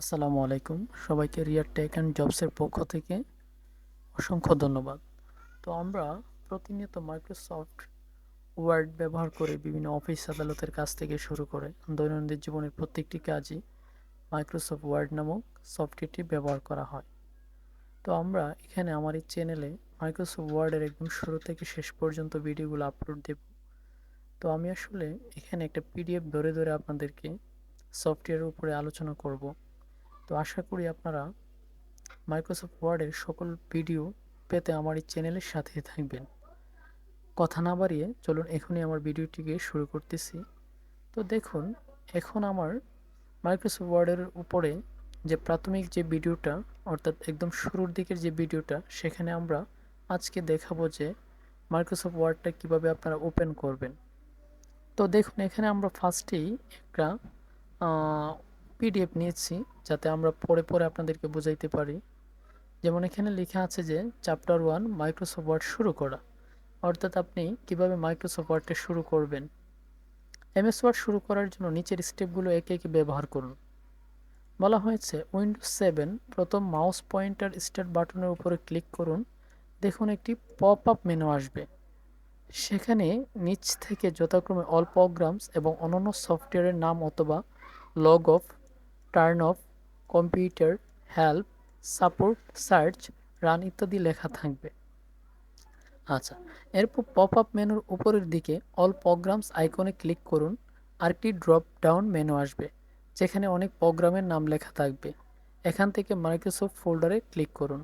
আসসালামু আলাইকুম। সবাইকে রিয়া টেক অ্যান্ড জবসের পক্ষ থেকে অসংখ্য ধন্যবাদ। তো আমরা প্রতিনিয়ত মাইক্রোসফট ওয়ার্ড ব্যবহার করে বিভিন্ন অফিস আদালতের কাজ থেকে শুরু করে দৈনন্দিন জীবনের প্রত্যেকটি কাজই মাইক্রোসফট ওয়ার্ড নামক সফটওয়্যারটি ব্যবহার করা হয়। তো আমরা এখানে আমার এই চ্যানেলে মাইক্রোসফট ওয়ার্ডের একদম শুরু থেকে শেষ পর্যন্ত ভিডিওগুলো আপলোড দেব। তো আমি আসলে এখানে একটা পিডিএফ ধরে ধরে আপনাদেরকে সফটওয়্যারের উপরে আলোচনা করব। তো আশা করি আপনারা মাইক্রোসফট ওয়ার্ডের সকল ভিডিও পেতে আমার এই চ্যানেলের সাথে থাকবেন। কথা না বাড়িয়ে চলুন এখনই আমার ভিডিওটিকে শুরু করতেছি। তো দেখুন, এখন আমার মাইক্রোসফট ওয়ার্ডের উপরে যে প্রাথমিক যে ভিডিওটা, অর্থাৎ একদম শুরুর দিকের যে ভিডিওটা, সেখানে আমরা আজকে দেখাবো যে মাইক্রোসফট ওয়ার্ডটা কিভাবে আপনারা ওপেন করবেন। তো দেখুন, এখানে আমরা ফার্স্টেই একটা পিডিএফ নিয়েছি, যাতে আমরা পরে পরে আপনাদেরকে বোঝাইতে পারি। যেমন এখানে লেখা আছে যে চ্যাপ্টার 1 মাইক্রোসফট ওয়ার্ড শুরু করা, অর্থাৎ আপনি কিভাবে মাইক্রোসফট ওয়ার্ডটা শুরু করবেন। এমএস ওয়ার্ড শুরু করার জন্য নিচের স্টেপগুলো একে একে ব্যবহার করুন। বলা হয়েছে উইন্ডোজ 7 প্রথম মাউস পয়েন্টার স্টার্ট বাটনের উপরে ক্লিক করুন। দেখুন একটি পপ আপ মেনু আসবে, সেখানে নিচ থেকে যথাক্রমে অল প্রোগ্রামস এবং অন্যান্য সফটওয়্যারের নাম অথবা log of, turn off, computer, help, support, search, run ইত্যাদি লেখা থাকবে। আচ্ছা, এরপর পপ আপ মেনুর উপরের দিকে অল প্রোগ্রামস আইকনে ক্লিক করুন। আরেকটি ড্রপ ডাউন মেনু আসবে, যেখানে অনেক প্রোগ্রামের নাম লেখা থাকবে। এখান থেকে মাইক্রোসফট ফোল্ডারে ক্লিক করুন।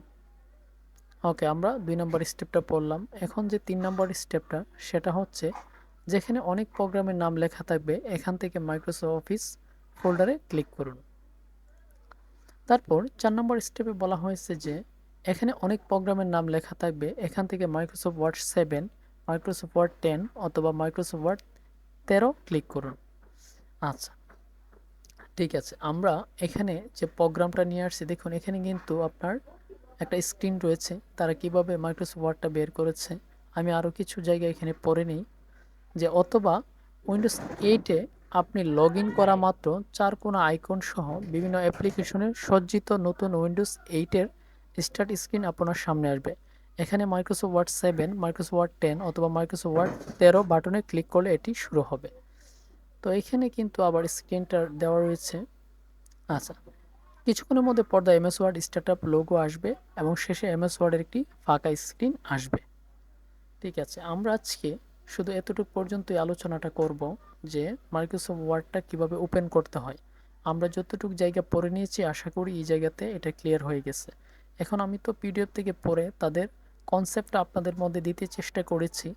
ওকে, আমরা 2 নম্বর স্টেপটা পড়লাম। এখন যে 3 নম্বর স্টেপটা, সেটা হচ্ছে যেখানে অনেক প্রোগ্রামের নাম লেখা থাকবে, এখান থেকে মাইক্রোসফট অফিস ফোল্ডারে ক্লিক করুন। তারপর 4 নম্বর স্টেপে বলা হয়েছে যে এখানে অনেক প্রোগ্রামের নাম লেখা থাকবে, এখান থেকে মাইক্রোসফট ওয়ার্ড 7, মাইক্রোসফট ওয়ার্ড 10 অথবা মাইক্রোসফট ওয়ার্ড 13 ক্লিক করুন। আচ্ছা, ঠিক আছে, আমরা এখানে যে প্রোগ্রামটা নিয়ে আসছি, দেখুন এখানে কিন্তু আপনার একটা স্ক্রিন রয়েছে, তারা কিভাবে মাইক্রোসফট ওয়ার্ডটা বের করেছে। আমি আরও কিছু জায়গায় এখানে পড়ে নিই যে অথবা উইন্ডোজ 8-এ আপনি লগ ইন করা মাত্র 4 কোণা আইকন সহ বিভিন্ন অ্যাপ্লিকেশনের সজ্জিত নতুন উইন্ডোজ 8-এর স্টার্ট স্ক্রিন আপনার সামনে আসবে। এখানে মাইক্রোসফট ওয়ার্ড 7, মাইক্রোসফট ওয়ার্ড 10 অথবা মাইক্রোসফট ওয়ার্ড 13 বাটনে ক্লিক করলে এটি শুরু হবে। তো এখানে কিন্তু আবার স্ক্রিনটা দেওয়া রয়েছে। আচ্ছা, কিছুক্ষণের মধ্যে পর্দায় এমএস ওয়ার্ড স্টার্টআপ লোগো আসবে এবং শেষে এমএস ওয়ার্ডের একটি ফাঁকা স্ক্রিন আসবে। ঠিক আছে, আমরা আজকে শুধু এতটুকু পর্যন্তই আলোচনাটা করব যে মাইক্রোসফট ওয়ার্ডটা কিভাবে ওপেন করতে হয়। আমরা যতটুকু জায়গা পড়ে নিয়েছি, আশা করি এই জায়গাতে এটা ক্লিয়ার হয়ে গেছে। এখন আমি তো পিডিএফ থেকে পড়ে তাদের কনসেপ্টটা আপনাদের মধ্যে দিতে চেষ্টা করেছি।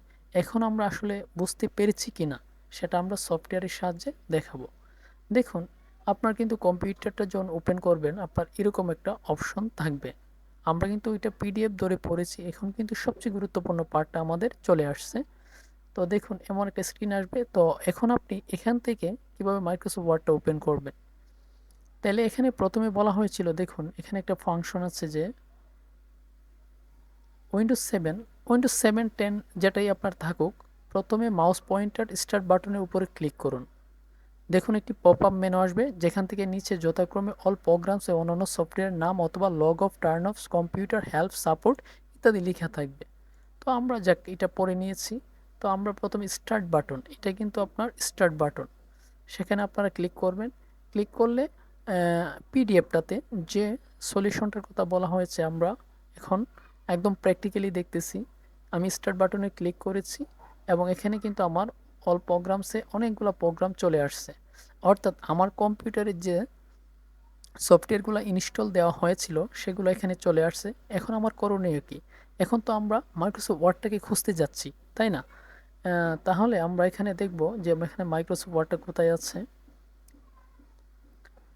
এখন আমরা আসলে বুঝতে পেরেছি কিনা সেটা আমরা সফটওয়্যারের সাহায্যে দেখাবো। দেখুন, আপনার কিন্তু কম্পিউটারটা যখন ওপেন করবেন, আপনার এরকম একটা অপশন থাকবে। আমরা কিন্তু ওইটা পিডিএফ ধরে পড়েছি, এখন কিন্তু সবচেয়ে গুরুত্বপূর্ণ পার্টটা আমাদের চলে আসছে। তো দেখুন, এমন একটা স্ক্রিন আসবে। তো এখন আপনি এখান থেকে কিভাবে মাইক্রোসফট ওয়ার্ডটা ওপেন করবেন। তাহলে এখানে প্রথমে বলা হয়েছিল, দেখুন এখানে একটা ফাংশন আছে যে উইন্ডোজ 7 10 যেটাই আপনার থাকুক, প্রথমে মাউস পয়েন্টার স্টার্ট বাটনের উপরে ক্লিক করুন। দেখুন একটি পপ আপ মেনু আসবে, যেখান থেকে নিচে যথাক্রমে অল প্রোগ্রামস এবং অন্যান্য সফটওয়্যারের নাম অথবা log of, turn off, computer, help, support ইত্যাদি লেখা থাকবে। তো আমরা যাক এটা পড়ে নিয়েছি। তো আমরা প্রথমে স্টার্ট বাটন, এটা কিন্তু আপনার স্টার্ট বাটন, সেখানে আপনারা ক্লিক করবেন। ক্লিক করলে পিডিএফটাতে যে সলিউশনটার কথা বলা হয়েছে আমরা এখন একদম প্র্যাকটিক্যালি দেখতেছি। আমি স্টার্ট বাটনে ক্লিক করেছি এবং এখানে কিন্তু আমার অল প্রোগ্রামসে অনেকগুলো প্রোগ্রাম চলে আসছে, অর্থাৎ আমার কম্পিউটারে যে সফটওয়্যারগুলো ইনস্টল দেওয়া হয়েছিল সেগুলো এখানে চলে আসছে। এখন আমার করণীয় কি? এখন তো আমরা মাইক্রোসফট ওয়ার্ডটাকে খুঁজতে যাচ্ছি, তাই না? তাহলে আমরা এখানে দেখব যে এখানে মাইক্রোসফট ওয়ার্ডটা কোথায় আছে।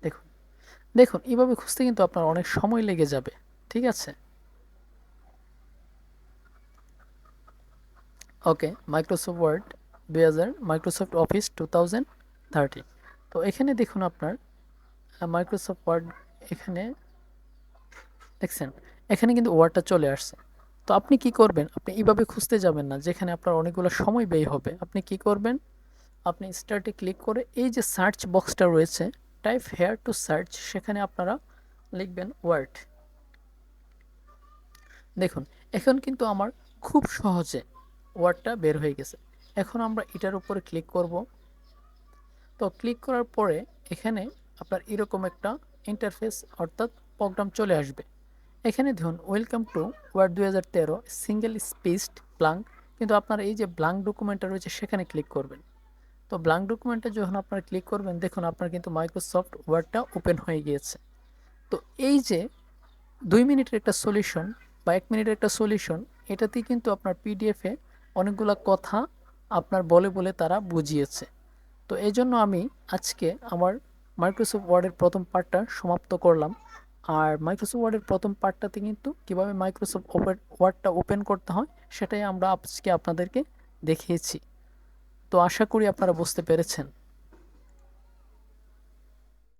দেখুন, দেখুন এইভাবে খুঁজতে কিন্তু আপনার অনেক সময় লেগে যাবে। ঠিক আছে, ওকে, মাইক্রোসফট ওয়ার্ড 2000, মাইক্রোসফট অফিস 2013। তো এখানে দেখুন আপনার মাইক্রোসফট ওয়ার্ড, এখানে দেখছেন, এখানে কিন্তু ওয়ার্ডটা চলে আসছে। তো আপনি কি করবেন? আপনি এইভাবে খুঁজতে যাবেন না, যেখানে আপনার অনেকগুলো সময় ব্যয় হবে। আপনি কি করবেন? আপনি স্টার্টে ক্লিক করে এই যে সার্চ বক্সটা রয়েছে, টাইপ হেয়ার টু সার্চ, সেখানে আপনারা লিখবেন ওয়ার্ড। দেখুন এখন কিন্তু আমার খুব সহজে ওয়ার্ডটা বের হয়ে গেছে। এখন আমরা এটার উপরে ক্লিক করব। তো ক্লিক করার পরে এখানে আপনার এরকম একটা ইন্টারফেস অর্থাৎ প্রোগ্রাম চলে আসবে। এখানে দেখুন welcome to Word 2013 single spaced blank, কিন্তু আপনার এই যে ব্লাঙ্ক ডকুমেন্টটা রয়েছে সেখানে ক্লিক করবেন। তো ব্লাঙ্ক ডকুমেন্টে যখন আপনারা ক্লিক করবেন দেখুন আপনার কিন্তু মাইক্রোসফট ওয়ার্ডটা ওপেন হয়ে গিয়েছে। তো এই যে 2 মিনিটের একটা সলিউশন বা 1 মিনিটের একটা সলিউশন, এটাতেই কিন্তু আপনার পিডিএফে অনেকগুলো কথা আপনার বলে বলে তারা বুঝিয়েছে। তো এই জন্য আমি আজকে আমার মাইক্রোসফট ওয়ার্ডের প্রথম পার্টটা সমাপ্ত করলাম। আর মাইক্রোসফট ওয়ার্ডের প্রথম পার্টটাতে কিন্তু কীভাবে মাইক্রোসফট ওয়ার্ডটা ওপেন করতে হয় সেটাই আমরা আজকে আপনাদেরকে দেখিয়েছি। তো আশা করি আপনারা বুঝতে পেরেছেন।